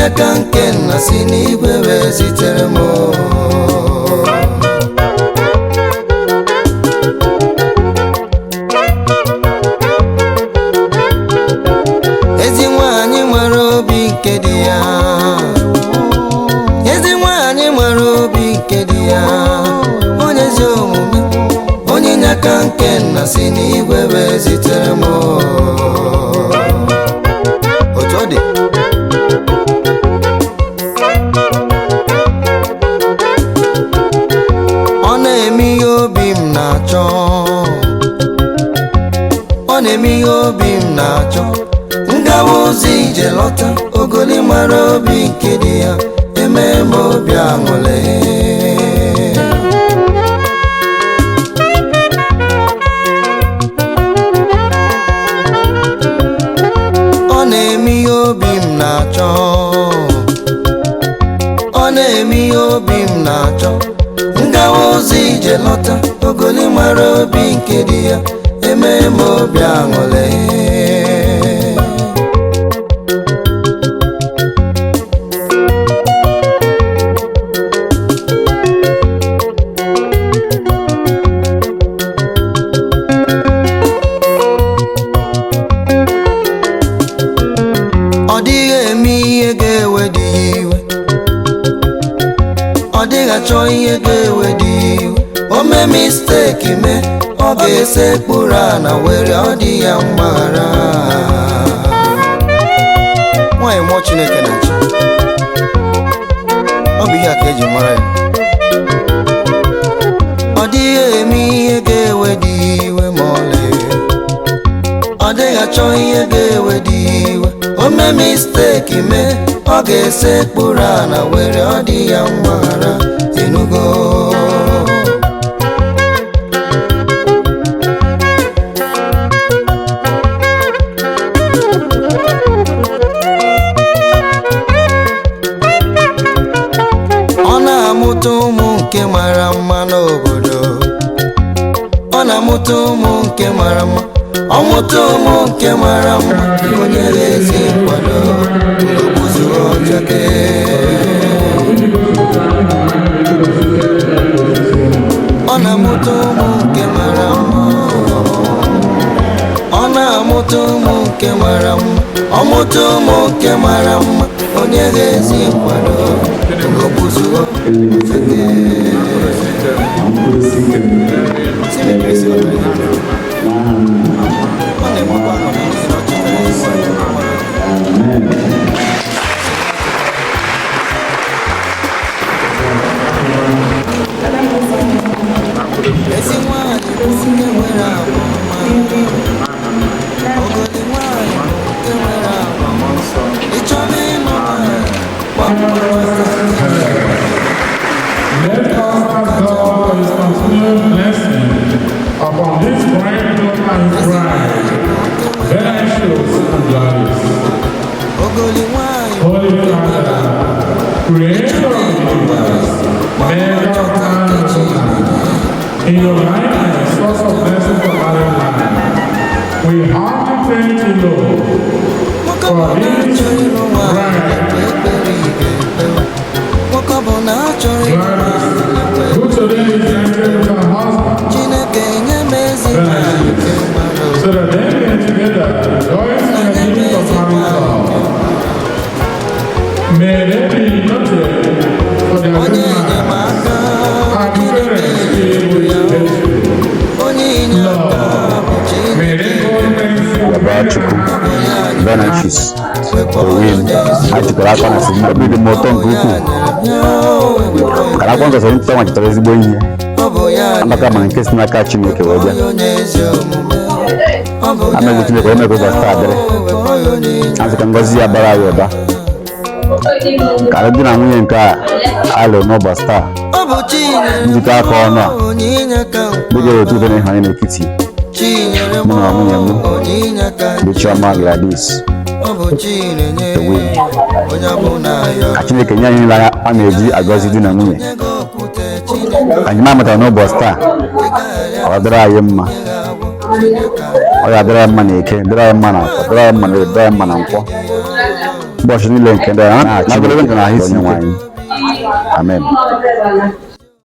nyaka nke nna si n'igwe wee zitere m. Ezi nwanyị nwere obi nke dị ya, ezi nwanyị nwere obi nke dị ya, onye ezi omume, onye nyaka nke nna si n'igwe wee zitere m. Otu ọ dị, ọ na-eme ihe obi m na-achọ, ọ na-eme ihe obi m na-achọ. Ngawa ụzọ ije lọta, ogoli mara obi nke dị ya, eme m obi aṅụrị. Ọ na-eme ihe obi m na-achọ, ọ na-eme ihe obi m na-achọ. Ngawa ụzọ ije lọta, ogoli mara obi nke dị ya, eme m obi aṅụrị. Ọ dịghị eme ihe ga-ewe dị iwe, ọ dịghị achọ ihe ga-ewe dị iwe. O mee misteki mee, ọ ga-esekpuru ana were ọ dị ya mgbaghara. Nwanyị mmụọ Chineke na-achị, ọ bụ ihe a ka eji mara ya. Ọ dịghị eme ihe ga-ewe dị iwe ma ọlị, ọ dịghị achọ ihe ga-ewe dị iwe. O mee misteki mee, ọ ga-esekpuru ana were ọ dị ya mgbaghara. Enugo ọ na-amụta ụmụ nke mara mma n'obodo, ọ na-amụta ụmụ nke mara mma, ọ mụta ụmụ nke mara mma, onye ezi nkwado n'okpuru ọjọke. Ọ na-amụta ụmụ nke mara mma, ọ na-amụta ụmụ nke mara mma, ọ mụta ụmụ nke mara mma, onye ezi nkwado n'okpuru ọjọke. Ezi nwanyị bụ nke nwere agwa ọma, ogoli nwanyị bụ nke nwere agwa ọma. Ị chọrọ ịnọ upon this brand new and bride, then I shall sing glorious. Holy Father, Creator of the universe, Maker of man and woman, in your light and source of blessing for our life, we humbly thank you, Lord, for this bride. Who today is entering with her husband, so that they can together rejoice in the giving of marital. May they be noted for their good manners and parents be able to thank you. Lord, may they go thanks you. Benachis, Owin, Achikaraka na Sima, Bidi Moton Guku. Karakon za sahini tama chitawezi bonye. Amaka mankesi na kachi mweke waja. Ame gutime kwa ome kwa stadere. Anzi kangozi ya bara yoda. Karabi na mwenye nka alo no basta. Njika kwa ono. Bige wetu vene hanine kiti. Muna mwenye mu. Bichoma Gladys. Achine Kenya ni la ameji agozi di na mwenye. Anjima mata no basta. Awadara yemma. Oya dara yemma neke. Dara yemma na nko. ụbọchị niile nke ndị a na-achị onye nwanyị. Amen.